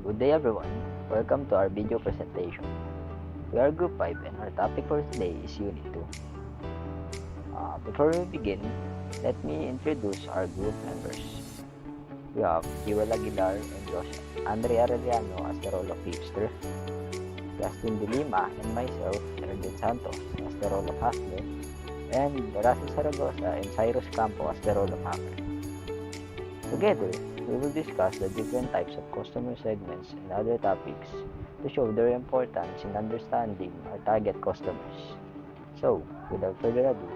Good day everyone, welcome to our video presentation. We are Group 5 and our topic for today is Unit 2. Before we begin, let me introduce our group members. We have Joel Aguilar and Joseph, Andre Arellano as the role of Hipster, Justin De Lima and myself, Erden Santos as the role of Hustler, and Russell Zaragoza and Cyrus Campo as the role of Hacker. Together, we will discuss the different types of customer segments and other topics to show their importance in understanding our target customers. So, without further ado,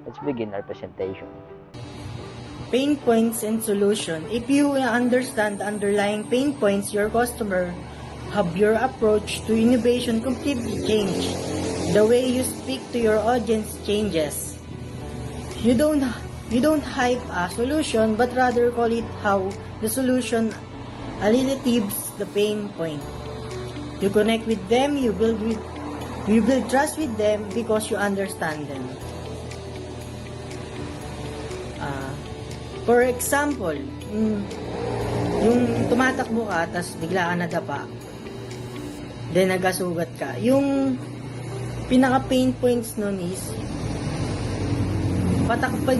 let's begin our presentation. Pain points and solution. If you understand the underlying pain points your customer have, your approach to innovation completely change. The way you speak to your audience changes. You don't hype a solution, but rather call it how the solution alleviates the pain point. You connect with them, you build trust with them because you understand them. For example, yung tumatakbo ka, tas bigla ka nadapa, then nagasugat ka. Yung pinaka pain points nun is matakpan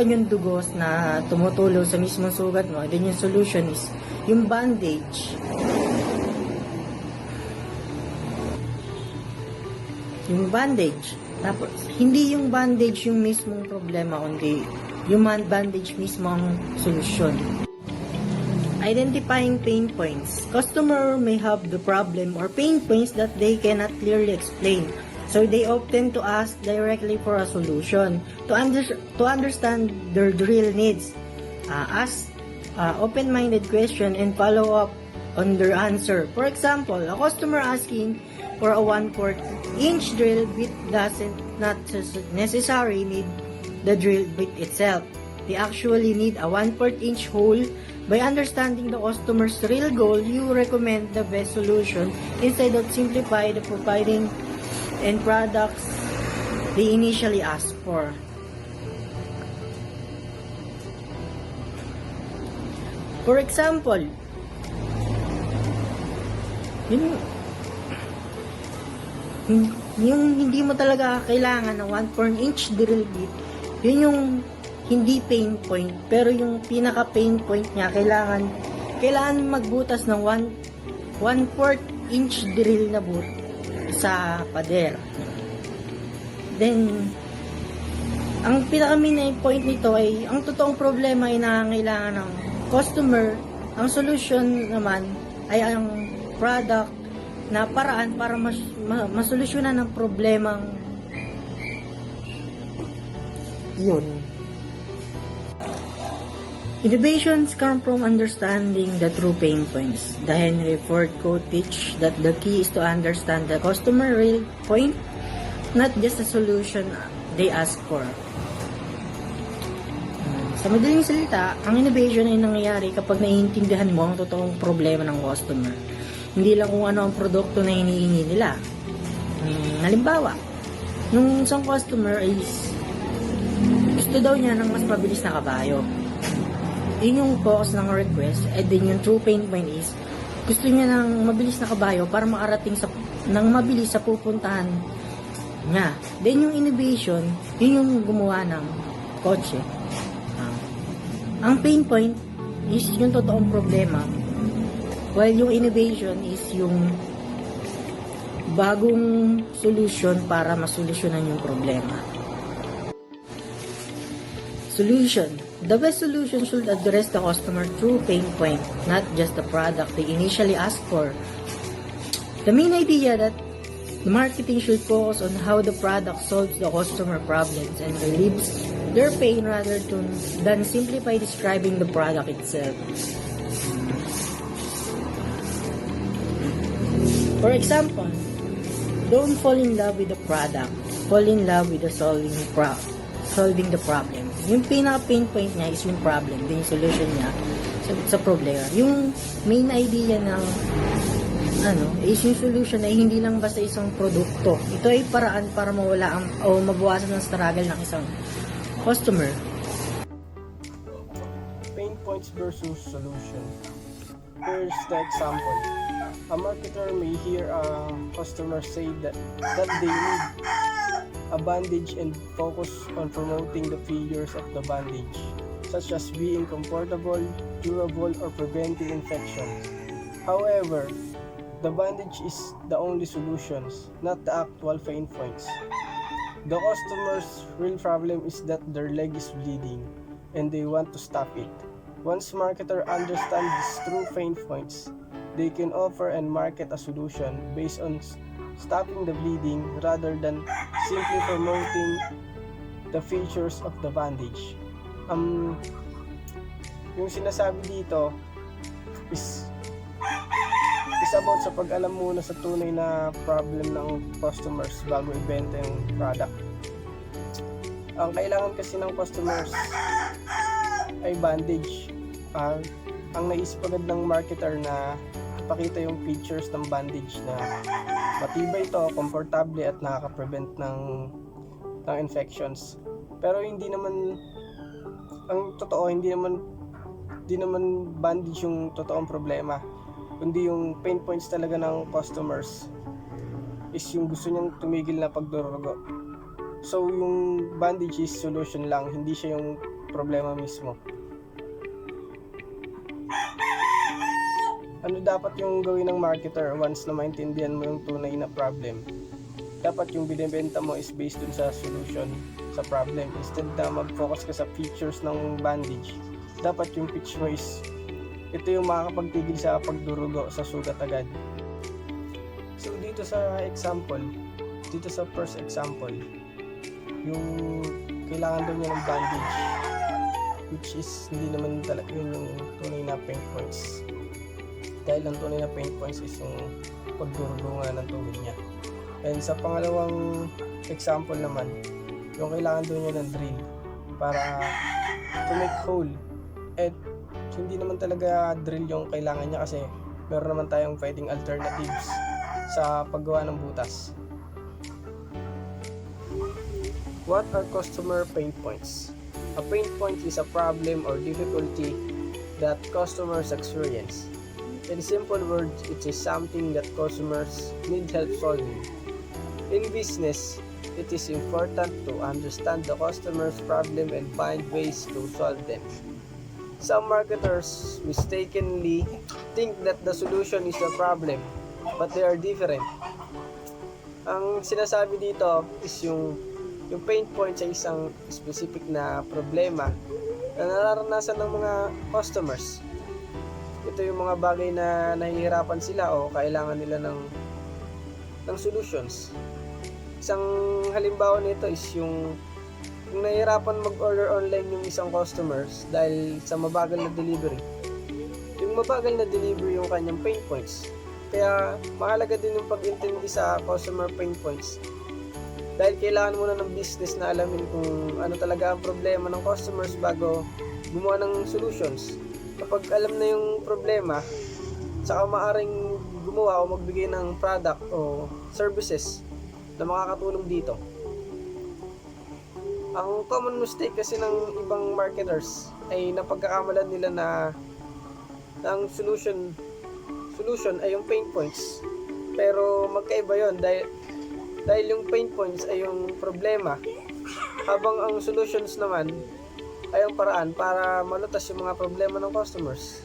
yung dugos na tumutulo sa mismong sugat mo. And then yung solution is yung bandage. Yung bandage. Tapos, hindi yung bandage yung mismong problema, kundi yung bandage mismo ang solusyon. Identifying pain points. Customer may have the problem or pain points that they cannot clearly explain. So they often to ask directly for a solution. To understand their real needs, ask open-minded question and follow up on their answer. For example, a customer asking for a 1/4 inch drill bit doesn't not necessarily need the drill bit itself. They actually need a 1/4 inch hole. By understanding the customer's real goal, you recommend the best solution instead of simplify the providing and products they initially asked for. For example, yung hindi mo talaga kailangan ng 1/4 inch drill bit, yun yung hindi pain point, pero yung pinaka pain point niya, kailangan magbutas ng 1/4 inch drill na boot sa pader. Then, ang pinaka main point nito ay, ang totoong problema ay nangangailangan ng customer. Ang solution naman ay ang product na paraan para masolusyonan ng problemang yun. Innovations come from understanding the true pain points. The Henry Ford quote teach that the key is to understand the customer real point, not just the solution they ask for. Sa madaling salita, ang innovation ay nangyayari kapag naiintindihan mo ang totoong problema ng customer. Hindi lang kung ano ang produkto na hinihingi nila. Halimbawa, nung isang customer is gusto daw niya ng mas mabilis na kabayo. Yun yung cause ng request. And then yung true pain point is gusto niya ng mabilis na kabayo para makarating ng mabilis sa pupuntahan niya. Then yung innovation, yun yung gumawa ng kotse. Ang pain point is yung totoong problema, while yung innovation is yung bagong solution para masolusyonan yung problema. Solution. The best solution should address the customer true pain point, not just the product they initially asked for. The main idea that the marketing should focus on how the product solves the customer problems and relieves their pain rather than simply describing the product itself. For example, don't fall in love with the product, fall in love with the solving the problem. Yung pinaka-pain point niya is yung problem, din yung solution niya sa problema. Yung main idea ng is yung solution ay hindi lang basta isang produkto. Ito ay paraan para mawala o mabawasan ng struggle ng isang customer. Pain points versus solution. Here's the example. A marketer may hear a customer say that they need a bandage and focus on promoting the features of the bandage, such as being comfortable, durable, or preventing infections. However, the bandage is the only solution, not the actual pain points. The customer's real problem is that their leg is bleeding and they want to stop it. Once marketer understands these true pain points, they can offer and market a solution based on stopping the bleeding rather than simply promoting the features of the bandage. Yung sinasabi dito is about sa pag-alam muna sa tunay na problem ng customers bago ibenta yung product. Ang kailangan kasi ng customers ay bandage. Ang naisip agad ng marketer na ipakita yung features ng bandage na matibay ito, komportable at nakaka-prevent ng infections. Pero hindi naman, ang totoo, hindi naman bandage yung totoong problema, kundi yung pain points talaga ng customers is yung gusto niyang tumigil na pagdurugo. So yung bandage is solution lang, hindi siya yung problema mismo. Ano dapat yung gawin ng marketer once na maintindihan mo yung tunay na problem? Dapat yung binibenta mo is based dun sa solution sa problem. Instead na mag-focus ka sa features ng bandage, dapat yung pitch mo is ito yung makakapagtigil sa pagdurugo sa sugat agad. So dito sa first example, yung kailangan daw niya ng bandage, which is hindi naman talaga yun yung tunay na pain points. Dahil ang tunay na pain points is yung pagdurugo nga ng tuhod niya. And sa pangalawang example naman, yung kailangan daw niya ng drill para to make hole. At hindi naman talaga drill yung kailangan niya kasi meron naman tayong pwedeng alternatives sa paggawa ng butas. What are customer pain points? A pain point is a problem or difficulty that customers experience. In simple words, it is something that customers need help solving. In business, it is important to understand the customer's problem and find ways to solve them. Some marketers mistakenly think that the solution is the problem, but they are different. Ang sinasabi dito is yung pain point sa isang specific na problema na nararanasan ng mga customers. Ito yung mga bagay na nahihirapan sila o kailangan nila ng solutions. Isang halimbawa nito is yung nahihirapan mag-order online yung isang customers dahil sa mabagal na delivery. Yung mabagal na delivery yung kanyang pain points. Kaya mahalaga din yung pag-intindi sa customer pain points. Dahil kailangan muna ng business na alamin kung ano talaga ang problema ng customers bago gumawa ng solutions. Kapag alam na yung problema, saka maaaring gumawa o magbigay ng product o services na makakatulong dito. Ang common mistake kasi ng ibang marketers ay napagkakamalan nila na ang solution ay yung pain points. Pero magkaiba yon dahil yung pain points ay yung problema, habang ang solutions naman ay ang paraan para malutas yung mga problema ng customers.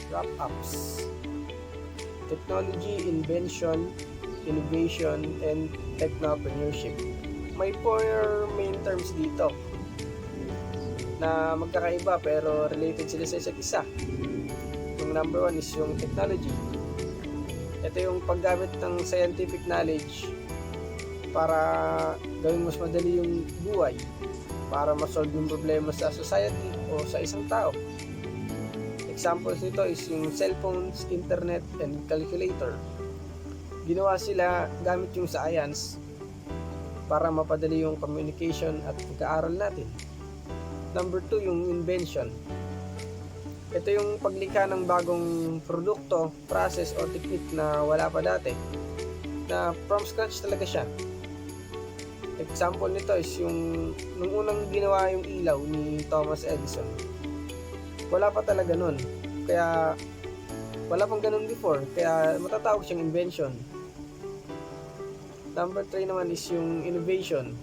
Wrap-ups: technology, invention, innovation, and technopreneurship. May 4 main terms dito na magkakaiba pero related sila sa isa't isa. Yung number 1 is yung technology. Ito yung paggamit ng scientific knowledge para gawing mas madali yung buhay, para ma-solve yung problema sa society o sa isang tao. Examples nito is yung cellphones, internet, and calculator. Ginawa sila gamit yung science para mapadali yung communication at pag-aaral natin. Number 2, yung invention. Ito yung paglikha ng bagong produkto, process o technique na wala pa dati, na from scratch talaga siya. Example nito is yung nung unang ginawa yung ilaw ni Thomas Edison. wala pa talaga nun. Kaya wala pang ganun before, kaya matatawag siyang invention. Number 3 naman is yung innovation.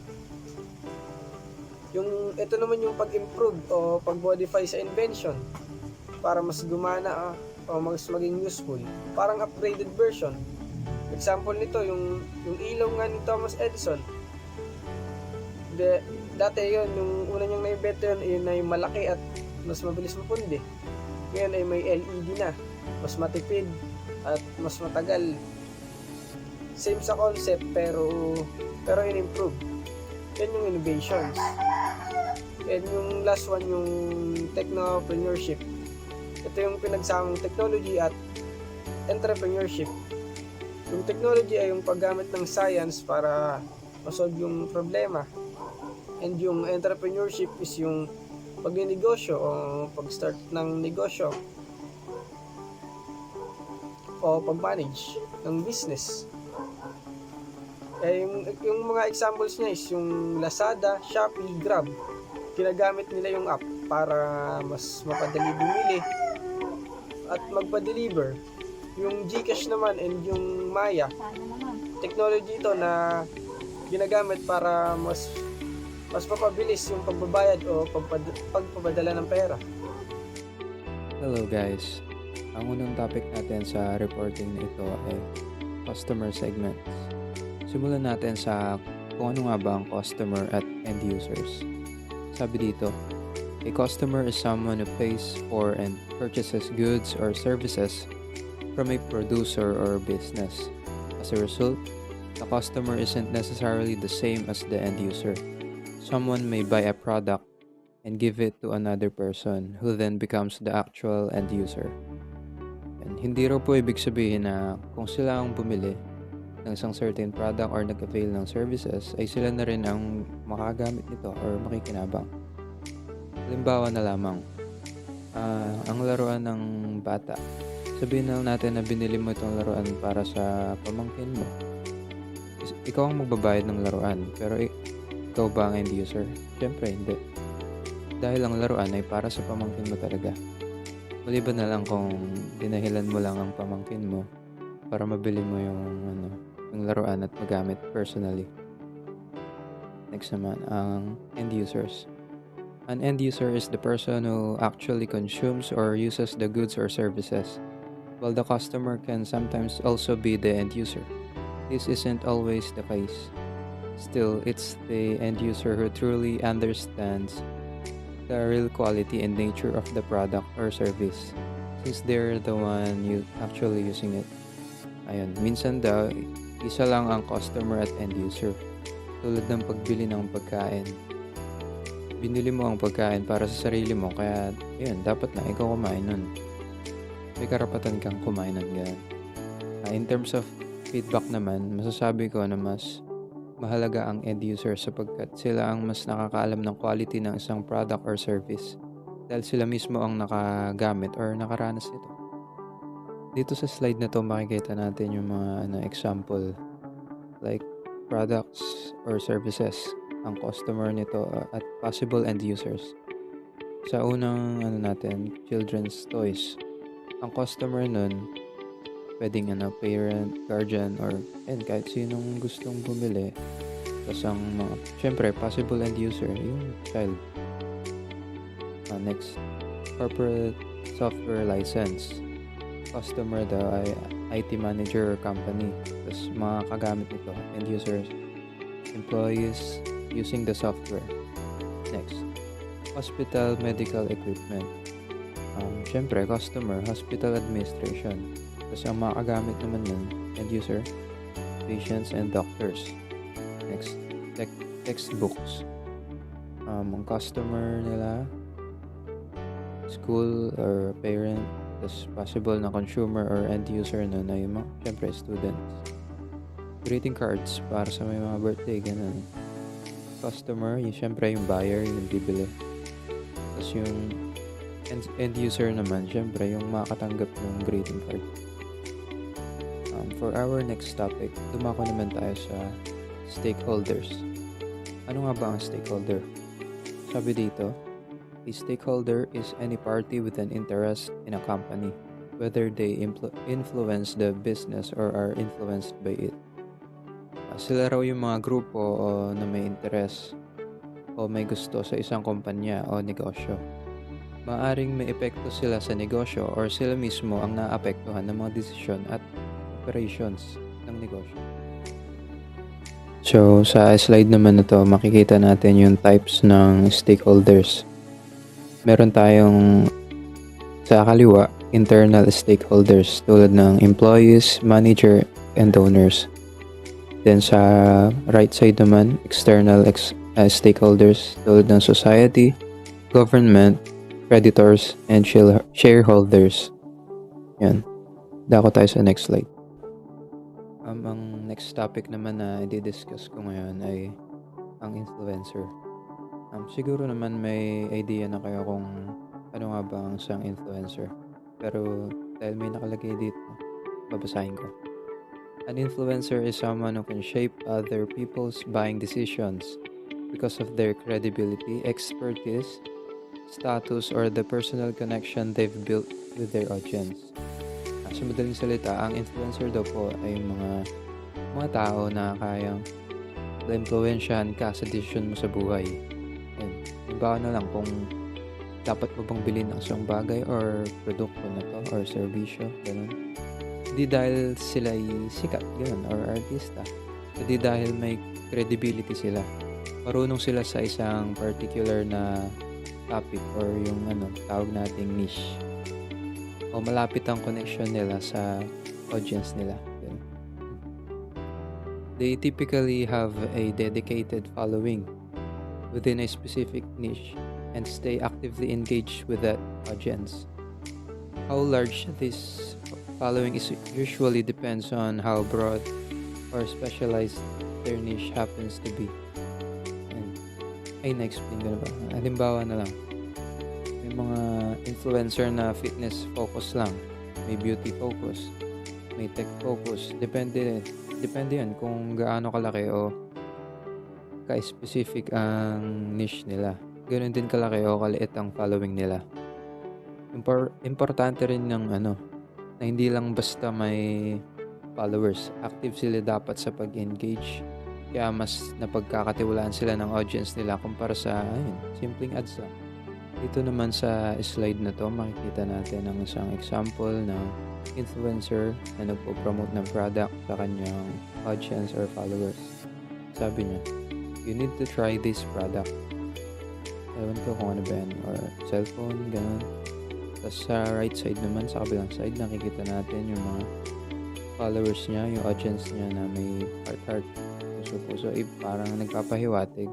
Ito naman yung pag-improve o pag-modify sa invention para mas gumana o mas maging useful. Parang upgraded version. Example nito, yung ilaw nga ni Thomas Edison. Dati yun, yung una niyang na-invento yun ay malaki at mas mabilis mapundi. Ngayon ay may LED na, mas matipid at mas matagal. Same sa concept pero in-improve. Yan yung innovations. And yung last one, yung technopreneurship. Ito yung pinagsamang technology at entrepreneurship. Yung technology ay yung paggamit ng science para masolve yung problema. And yung entrepreneurship is yung pag-negosyo o pag-start ng negosyo o pag-manage ng business. Yung mga examples niya is yung Lazada, Shopee, Grab. Ginagamit nila yung app para mas mapadali bumili at magpa-deliver. Yung GCash naman and yung Maya, technology ito na ginagamit para mas mapabilis yung pagbabayad o pagpapadala ng pera. Hello guys, ang unang topic natin sa reporting na ito ay customer segments. Simulan natin sa kung ano nga ba ang customer at end users. Sabi dito, a customer is someone who pays for and purchases goods or services from a producer or business. As a result, the customer isn't necessarily the same as the end user. Someone may buy a product and give it to another person who then becomes the actual end user. And hindi raw po ibig sabihin na kung sila ang bumili ng isang certain product or nag-avail ng services ay sila na rin ang makagamit nito or makikinabang. Halimbawa na lamang, ang laruan ng bata. Sabihin na natin na binili mo itong laruan para sa pamangkin mo. Ikaw ang magbabayad ng laruan, pero ikaw ba ang end user? Siyempre hindi. Dahil ang laruan ay para sa pamangkin mo talaga. Maliban na lang kung dinahilan mo lang ang pamangkin mo para mabili mo yung laruan at magamit personally. Next naman, ang end users. An end user is the person who actually consumes or uses the goods or services, while the customer can sometimes also be the end user. This isn't always the case. Still, it's the end user who truly understands the real quality and nature of the product or service, since they're the one actually using it. Ayun, minsan daw, isa lang ang customer at end user. Tulad ng pagbili ng pagkain. Binili mo ang pagkain para sa sarili mo, kaya yun, dapat na ikaw kumain nun. May karapatan kang kumain ng ganun. In terms of feedback naman, masasabi ko na mas mahalaga ang end user sapagkat sila ang mas nakakaalam ng quality ng isang product or service dahil sila mismo ang nakagamit or nakaranas nito. Dito sa slide na to makikita natin yung mga example like products or services ang customer nito at possible end users. Sa unang natin, children's toys. Ang customer nun pwedeng parent, guardian, or kahit sinong gustong bumili. Tapos ang syempre possible end user yung child. Next, corporate software license. Customer daw ay IT manager or company. Tapos mga kagamit nito, end users, employees using the software. Next, hospital medical equipment. Syempre, customer, hospital administration. Tapos ang mga kagamit naman nun, end user, patients and doctors. Next, textbooks. Ang customer nila, school or parent. Tapos possible na consumer or end user nun ay yung syempre students. Greeting cards para sa may mga birthday, ganun. Customer, syempre yung buyer, yung bibili. Tapos yung end user naman, syempre yung makatanggap ng greeting card. For our next topic, dumako naman tayo sa stakeholders. Ano nga ba ang stakeholder? Sabi dito, A stakeholder is any party with an interest in a company, whether they influence the business or are influenced by it. Sila raw yung mga grupo na may interes o may gusto sa isang kumpanya o negosyo. Maaring may epekto sila sa negosyo or sila mismo ang naapektuhan ng mga desisyon at operations ng negosyo. So, sa slide naman na to, makikita natin yung types ng stakeholders. Meron tayong sa kaliwa, internal stakeholders tulad ng employees, manager, and owners. Then sa right side naman, external stakeholders tulad ng society, government, creditors, and shareholders. Yan. Dako tayo sa next slide. Ang next topic naman na i-discuss ko ngayon ay ang influencer. Siguro naman may idea na kayo kung ano nga ba ang isang influencer. Pero dahil may nakalagay dito, babasahin ko. An influencer is someone who can shape other people's buying decisions because of their credibility, expertise, status, or the personal connection they've built with their audience. Sa madaling salita, ang influencer daw po ay mga tao na kayang ma-influensyahan ka sa desisyon mo sa buhay. Halimbawa na lang kung dapat mo bang bilhin ang isang bagay or produkto na to or serbisyo, ganun. Hindi dahil sila ay sikat, ganun, or artista. Hindi dahil may credibility sila. Marunong sila sa isang particular na topic or yung tawag nating niche. O malapit ang connection nila sa audience nila. Ganun. They typically have a dedicated following within a specific niche and stay actively engaged with that audience. How large this following is usually depends on how broad or specialized their niche happens to be. Ay, na-explain ko na ba? Halimbawa na lang. May mga influencer na fitness focus lang. May beauty focus. May tech focus. Depende yan kung gaano kalaki o ka-specific ang niche nila. Ganoon din kalaki o kaliit ang following nila. Importante rin ng na hindi lang basta may followers. Active sila dapat sa pag-engage. Kaya mas napagkakatiwalaan sila ng audience nila kumpara sa simpleng ads lang. Dito naman sa slide na to, makikita natin ang isang example ng influencer na nagpo-promote ng product sa kanyang audience or followers. Sabi niya, you need to try this product. Ewan ko kung ano ba yan, or cellphone, ganun. Tapos sa right side naman, sa kabilang side, nakikita natin yung mga followers niya, yung audience niya na may heart, puso, parang nagpapahiwatig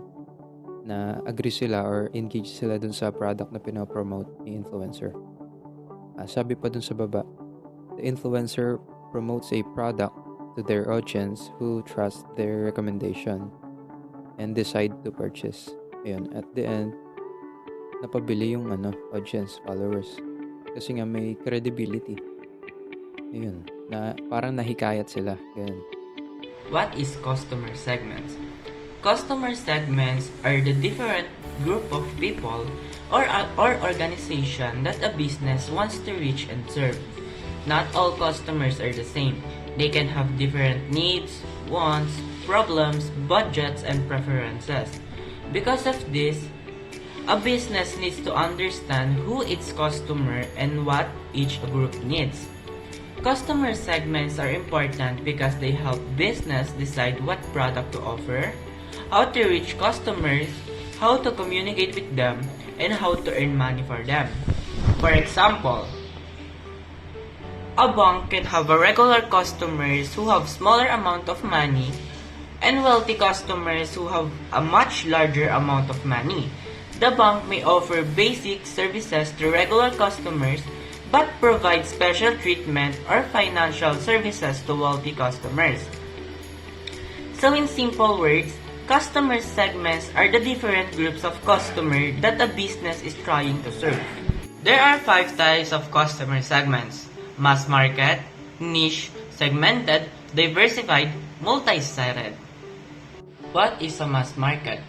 na agree sila or engage sila dun sa product na pinopromote ni influencer. Sabi pa dun sa baba, the influencer promotes a product to their audience who trust their recommendation and decide to purchase. Ayun, at the end, napabili yung audience, followers. Kasi nga may credibility. Ayun, na parang nahikayat sila. Ganun. What is customer segments? Customer segments are the different group of people or organization that a business wants to reach and serve. Not all customers are the same. They can have different needs, wants, problems, budgets, and preferences. Because of this, a business needs to understand who its customer and what each group needs. Customer segments are important because they help business decide what product to offer, how to reach customers, how to communicate with them, and how to earn money for them. For example, a bank can have a regular customers who have smaller amount of money and wealthy customers who have a much larger amount of money. The bank may offer basic services to regular customers but provide special treatment or financial services to wealthy customers. So in simple words, customer segments are the different groups of customers that a business is trying to serve. There are 5 types of customer segments: mass market, niche, segmented, diversified, multi-sided. What is a mass market?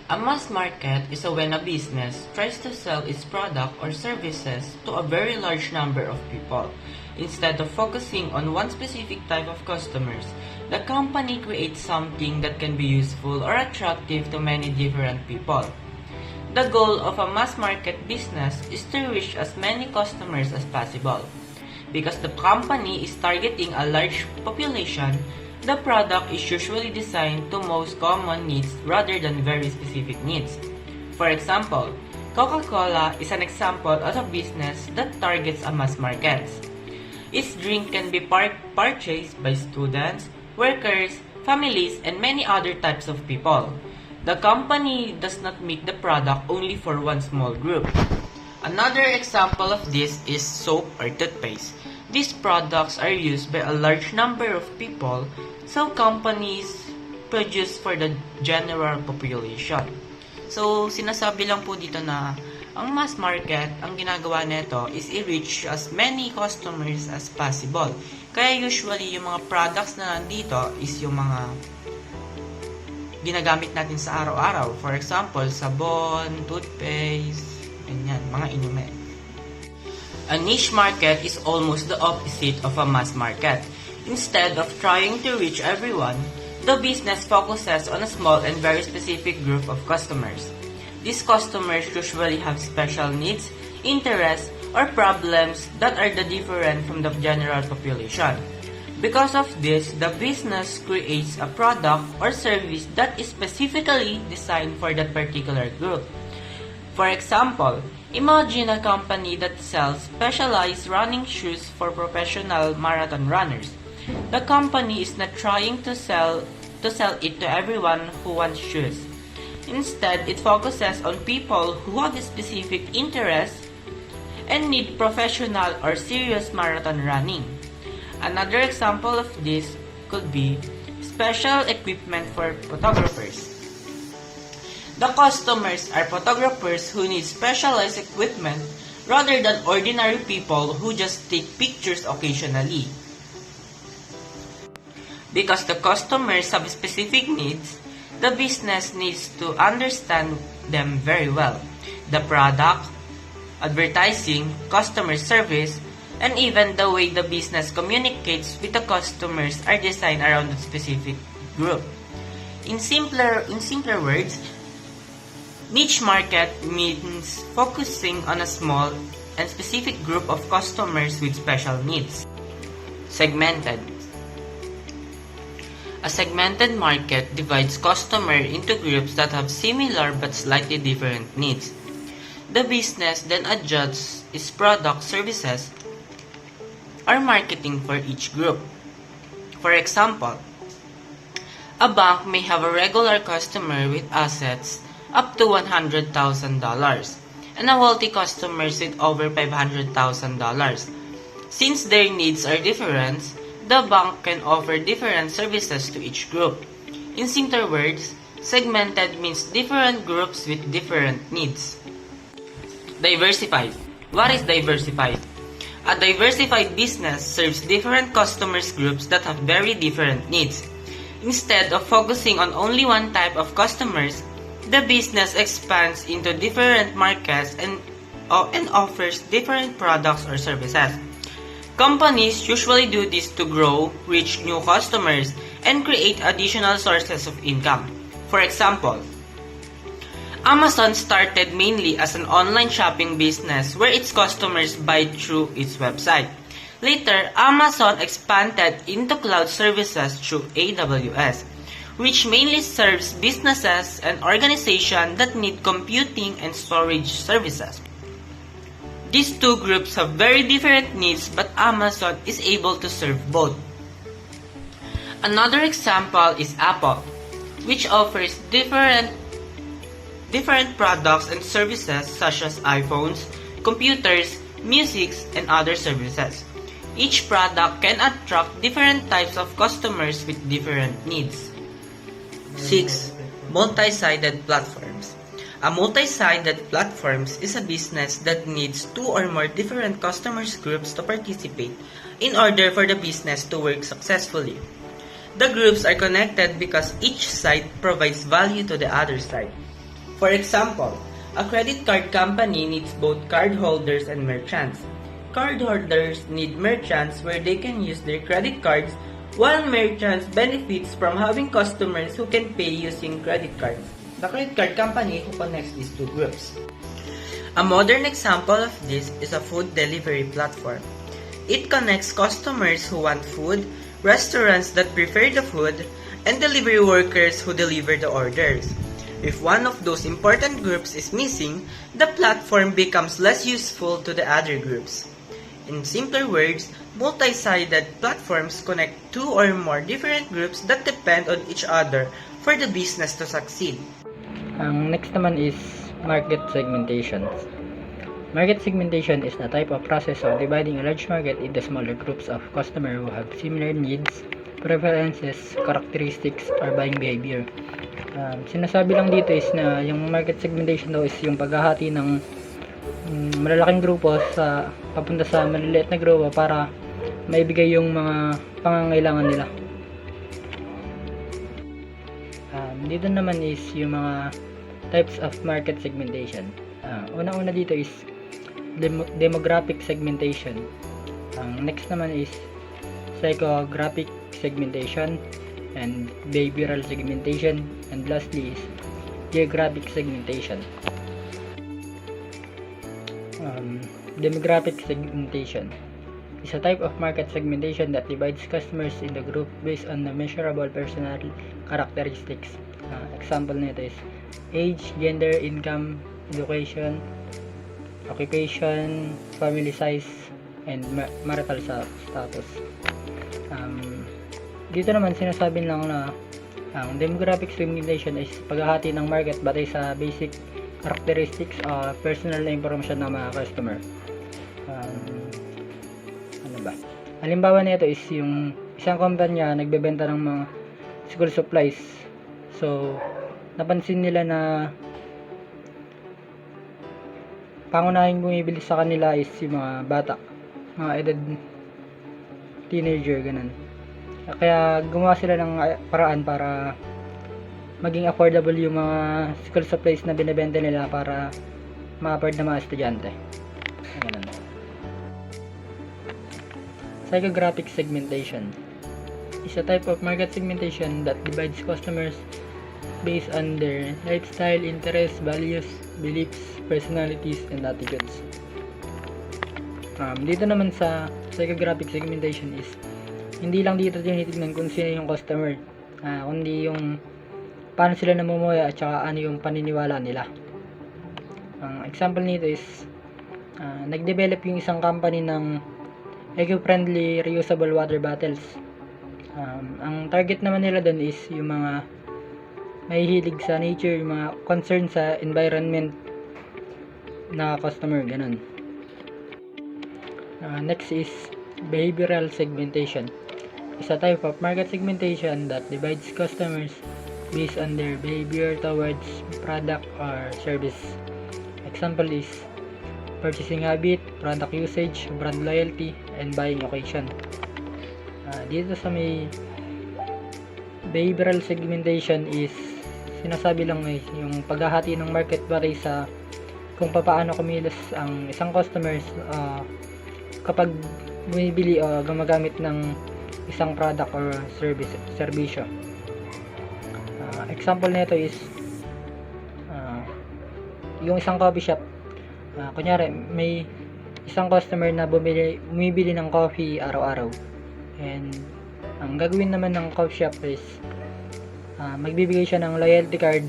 A mass market is when a business tries to sell its product or services to a very large number of people. Instead of focusing on one specific type of customers, the company creates something that can be useful or attractive to many different people. The goal of a mass market business is to reach as many customers as possible. Because the company is targeting a large population, the product is usually designed to most common needs rather than very specific needs. For example, Coca-Cola is an example of a business that targets a mass market. Its drink can be purchased by students, workers, families, and many other types of people. The company does not make the product only for one small group. Another example of this is soap or toothpaste. These products are used by a large number of people, so companies produce for the general population. So, sinasabi lang po dito na ang mass market, ang ginagawa nito is i-reach as many customers as possible. Kaya usually, yung mga products na nandito is yung mga ginagamit natin sa araw-araw. For example, sabon, toothpaste, ganyan, mga inumin. A niche market is almost the opposite of a mass market. Instead of trying to reach everyone, the business focuses on a small and very specific group of customers. These customers usually have special needs, interests, or problems that are different from the general population. Because of this, the business creates a product or service that is specifically designed for that particular group. For example, imagine a company that sells specialized running shoes for professional marathon runners. The company is not trying to sell it to everyone who wants shoes. Instead, it focuses on people who have a specific interest and need professional or serious marathon running. Another example of this could be special equipment for photographers. The customers are photographers who need specialized equipment rather than ordinary people who just take pictures occasionally. Because the customers have specific needs, the business needs to understand them very well. The product, advertising, customer service, and even the way the business communicates with the customers are designed around a specific group. In simpler words, niche market means focusing on a small and specific group of customers with special needs. Segmented. A segmented market divides customers into groups that have similar but slightly different needs. The business then adjusts its product, services, or marketing for each group. For example, a bank may have a regular customer with assets up to $100,000 and a wealthy customers with over $500,000. Since their needs are different, the bank can offer different services to each group. In simpler words, segmented means different groups with different needs. Diversified. What is diversified? A diversified business serves different customers groups that have very different needs. Instead of focusing on only one type of customers, the business expands into different markets and offers different products or services. Companies usually do this to grow, reach new customers, and create additional sources of income. For example, Amazon started mainly as an online shopping business where its customers buy through its website. Later, Amazon expanded into cloud services through AWS, which mainly serves businesses and organizations that need computing and storage services. These two groups have very different needs, but Amazon is able to serve both. Another example is Apple, which offers different products and services such as iPhones, computers, music, and other services. Each product can attract different types of customers with different needs. 6. Multi-sided platforms. A multi-sided platforms is a business that needs two or more different customers groups to participate in order for the business to work successfully. The groups are connected because each side provides value to the other side. For example, a credit card company needs both cardholders and merchants. Cardholders need merchants where they can use their credit cards, while merchants benefits from having customers who can pay using credit cards. The credit card company who connects these two groups. A modern example of this is a food delivery platform. It connects customers who want food, restaurants that prepare the food, and delivery workers who deliver the orders. If one of those important groups is missing, the platform becomes less useful to the other groups. In simpler words, multi-sided platforms connect two or more different groups that depend on each other for the business to succeed. Ang next naman is market segmentation. Market segmentation is the type of process of dividing a large market into smaller groups of customers who have similar needs, preferences, characteristics, or buying behavior. Sinasabi lang dito is na yung market segmentation daw is yung paghahati ng malalaking grupo sa papunta sa maliliit na grupo para maibigay yung mga pangangailangan nila. Dito naman is yung mga types of market segmentation. Una-una dito is demographic segmentation. Next naman is psychographic segmentation and behavioral segmentation, and lastly is geographic segmentation. Demographic segmentation is a type of market segmentation that divides customers into groups based on the measurable personal characteristics. Example nito is age, gender, income, education, occupation, family size, and marital status. Dito naman sinasabi lang na ang demographic segmentation is paghahati ng market batay sa basic characteristics o personal na impormasyon ng mga customer. Halimbawa nito is yung isang kumpanya nagbebenta ng mga school supplies. So, napansin nila na pangunahing bumibili sa kanila is yung mga bata, mga edad teenager, ganun. Kaya gumawa sila ng paraan para maging affordable yung mga school supplies na binibenta nila para ma-afford ng mga estudyante. Ganun. Psychographic segmentation is a type of market segmentation that divides customers based on their lifestyle, interests, values, beliefs, personalities, and attitudes. Dito naman sa psychographic segmentation is hindi lang dito tinitignan kung sino yung customer, kundi yung paano sila namumuhay at saka ano yung paniniwala nila. Ang example nito is nag-develop yung isang company ng eco-friendly reusable water bottles. Ang target naman nila doon is yung mga mahihilig sa nature, yung mga concern sa environment na customer, ganun. Next is behavioral segmentation. It's a type of market segmentation that divides customers based on their behavior towards product or service. Example is purchasing habit, product usage, brand loyalty, and buying occasion. Dito sa may behavioral segmentation is sinasabi lang yung paghahati ng market batay sa kung paano kumilos ang isang customers kapag bumibili o gumagamit ng isang product or serbisyo. Example nito is yung isang coffee shop. Kunyari may isang customer na bumibili ng coffee araw-araw, and ang gagawin naman ng coffee shop is magbibigay siya ng loyalty card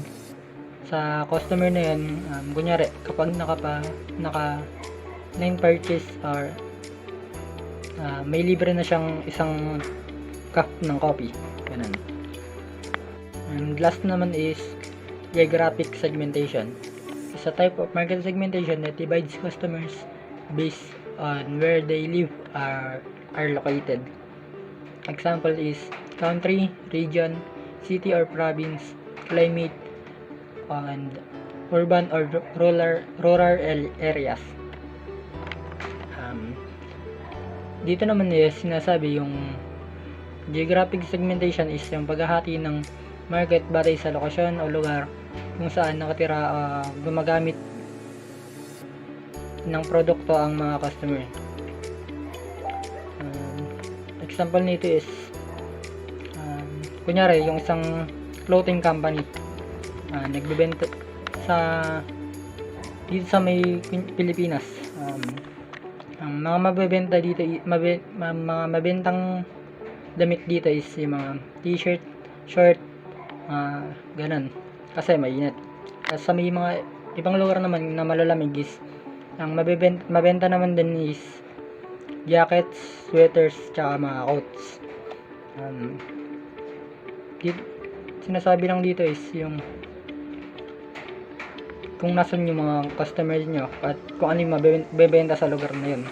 sa customer na yun. Kunyari kapag naka 9 purchase or may libre na siyang isang cup ng coffee, ganun. And last naman is geographic segmentation. It's a type of market segmentation that divides customers based on where they live or are located. Example is country, region, city or province, climate, and urban or rural areas. Dito naman is sinasabi yung geographic segmentation is yung paghahati ng market batay sa lokasyon o lugar kung saan nakatira gumagamit ng produkto ang mga customer. Example nito is kunyari yung isang clothing company nagbebenta dito sa may Pilipinas. Ang mga mabebenta dito mga mabentang damit dito is yung mga t-shirt, short, ganun, kasi mainit. Sa may mga ibang lugar naman na malalamig is ang mabenta naman din is jackets, sweaters, tsaka mga coats. Sinasabi lang dito is yung kung nasan yung mga customers nyo at kung ano yung mabebenta sa lugar na yun.